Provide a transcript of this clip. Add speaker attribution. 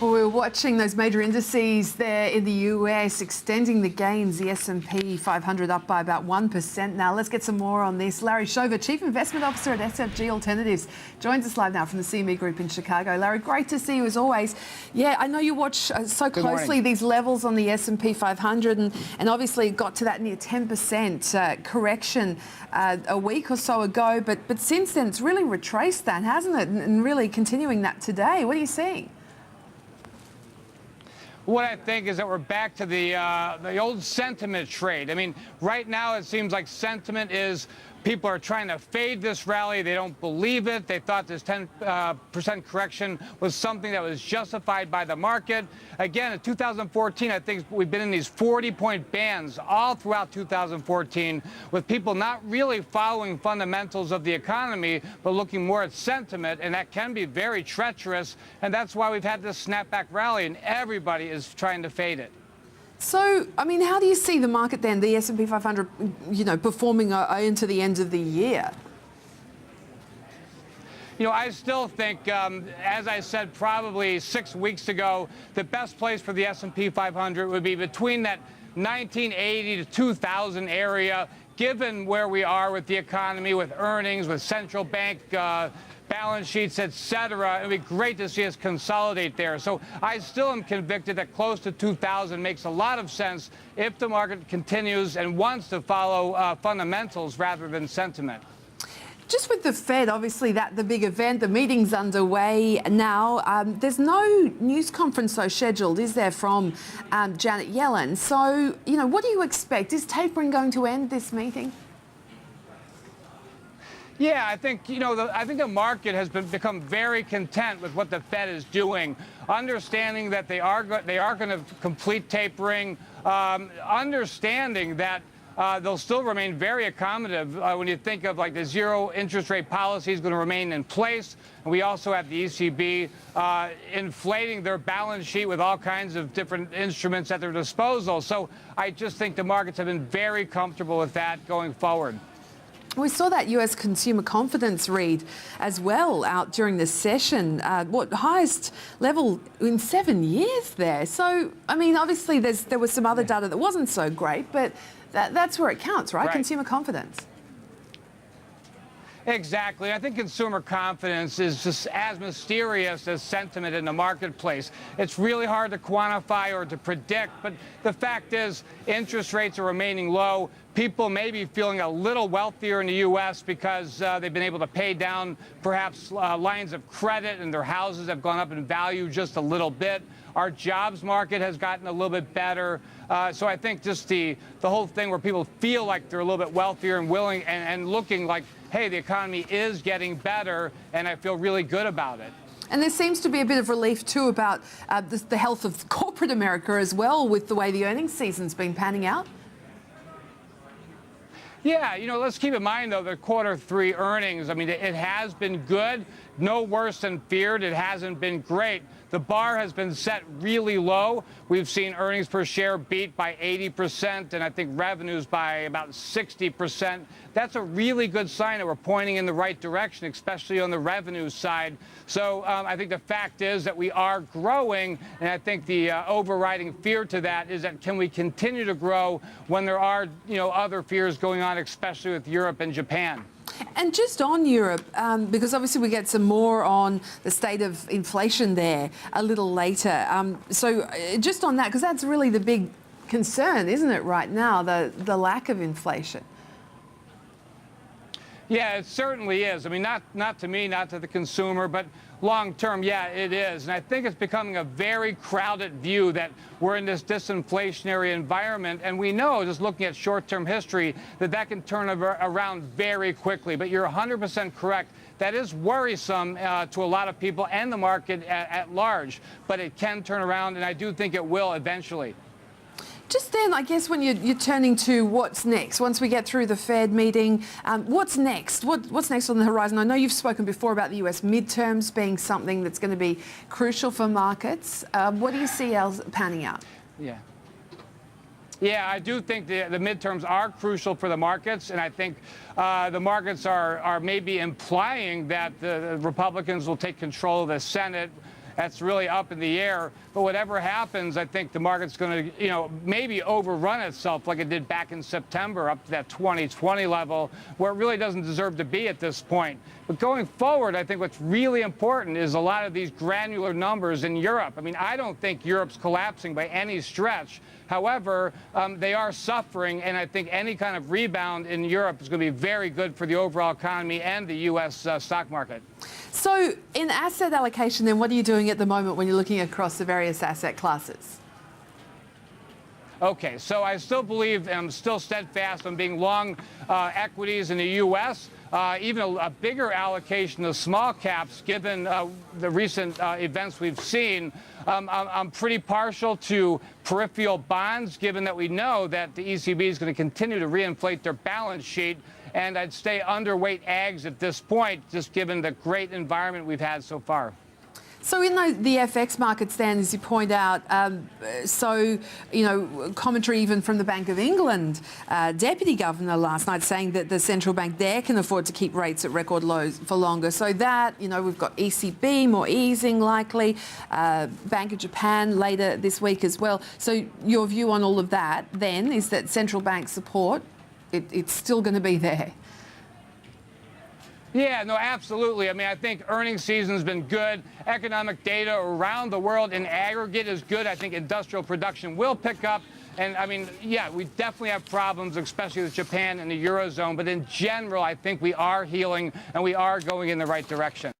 Speaker 1: Well, we're watching those major indices there in the US extending the gains. The S&P 500 up by about 1% now. Let's get some more on this. Larry Shover, Chief Investment Officer at SFG Alternatives, joins us live now from the CME Group in Chicago. Larry, great to see you as always. Yeah, I know you watch so closely these levels on the S&P 500 and obviously got to that near 10% correction a week or so ago. But since then, it's really retraced that, hasn't it? And really continuing that today. What are you seeing?
Speaker 2: What I think is that we're back to the old sentiment trade. I mean, right now it seems like sentiment is people are trying to fade this rally. They don't believe it. They thought this 10% correction was something that was justified by the market. Again, in 2014, I think we've been in these 40-point bands all throughout 2014 with people not really following fundamentals of the economy, but looking more at sentiment, and that can be very treacherous. And that's why we've had this snapback rally, and everybody is trying to fade it.
Speaker 1: So, I mean, how do you see the market then, the S&P 500, performing into the end of the year?
Speaker 2: You know, I still think, as I said probably 6 weeks ago, the best place for the S&P 500 would be between that 1980 to 2000 area, given where we are with the economy, with earnings, with central bank balance sheets, et cetera. It would be great to see us consolidate there. So I still am convicted that close to 2,000 makes a lot of sense if the market continues and wants to follow fundamentals rather than sentiment.
Speaker 1: Just with the Fed, obviously, the big event, the meeting's underway now. There's no news conference, though, scheduled, is there, from Janet Yellen? So, what do you expect? Is tapering going to end this meeting?
Speaker 2: Yeah, I think, I think the market has become very content with what the Fed is doing, understanding that they are going to complete tapering, understanding that they'll still remain very accommodative when you think of like the zero interest rate policy is going to remain in place. And we also have the ECB inflating their balance sheet with all kinds of different instruments at their disposal. So I just think the markets have been very comfortable with that going forward.
Speaker 1: We saw that US consumer confidence read as well out during the session, highest level in 7 years there. So, I mean, obviously there was some other data that wasn't so great, but that's where it counts, right? Consumer confidence.
Speaker 2: Exactly. I think consumer confidence is just as mysterious as sentiment in the marketplace. It's really hard to quantify or to predict, but the fact is interest rates are remaining low. People may be feeling a little wealthier in the U.S. because they've been able to pay down perhaps lines of credit, and their houses have gone up in value just a little bit. Our jobs market has gotten a little bit better. So I think just the whole thing where people feel like they're a little bit wealthier and willing and looking like, hey, the economy is getting better, and I feel really good about it.
Speaker 1: And there seems to be a bit of relief, too, about the health of corporate America as well, with the way the earnings season's been panning out.
Speaker 2: Yeah, let's keep in mind, though, the Q3 earnings, I mean, it has been good, no worse than feared. It hasn't been great. The bar has been set really low. We've seen earnings per share beat by 80%, and I think revenues by about 60%. That's a really good sign that we're pointing in the right direction, especially on the revenue side. So I think the fact is that we are growing, and I think the overriding fear to that is that can we continue to grow when there are, other fears going on, especially with Europe and Japan.
Speaker 1: And just on Europe, because obviously we get some more on the state of inflation there a little later. So just on that, because that's really the big concern, isn't it, right now, the lack of inflation?
Speaker 2: Yeah, it certainly is. I mean, not to me, not to the consumer, but long term, yeah, it is. And I think it's becoming a very crowded view that we're in this disinflationary environment. And we know, just looking at short-term history, that can turn around very quickly. But you're 100% correct. That is worrisome to a lot of people and the market at large. But it can turn around, and I do think it will eventually.
Speaker 1: Just then, I guess, when you're turning to what's next, once we get through the Fed meeting, what's next? What's next on the horizon? I know you've spoken before about the US midterms being something that's going to be crucial for markets. What do you see else panning out?
Speaker 2: Yeah, I do think the midterms are crucial for the markets, and I think the markets are maybe implying that the Republicans will take control of the Senate That's really up in the air. But whatever happens, I think the market's going to, maybe overrun itself like it did back in September up to that 2020 level, where it really doesn't deserve to be at this point. But going forward, I think what's really important is a lot of these granular numbers in Europe. I mean, I don't think Europe's collapsing by any stretch. However, they are suffering, and I think any kind of rebound in Europe is going to be very good for the overall economy and the U.S. Stock market.
Speaker 1: So in asset allocation, then, what are you doing at the moment when you're looking across the various asset classes?
Speaker 2: Okay, so I still believe and I'm still steadfast on being long equities in the U.S., even a bigger allocation of small caps, given the recent events we've seen. I'm pretty partial to peripheral bonds, given that we know that the ECB is going to continue to reinflate their balance sheet. And I'd stay underweight ags at this point, just given the great environment we've had so far.
Speaker 1: So in the FX markets then, as you point out, commentary even from the Bank of England Deputy Governor last night saying that the central bank there can afford to keep rates at record lows for longer. So that, we've got ECB, more easing likely, Bank of Japan later this week as well. So your view on all of that then is that central bank support, it's still going to be there?
Speaker 2: Yeah, no, absolutely. I mean, I think earnings season's been good. Economic data around the world in aggregate is good. I think industrial production will pick up. And I mean, yeah, we definitely have problems, especially with Japan and the Eurozone. But in general, I think we are healing and we are going in the right direction.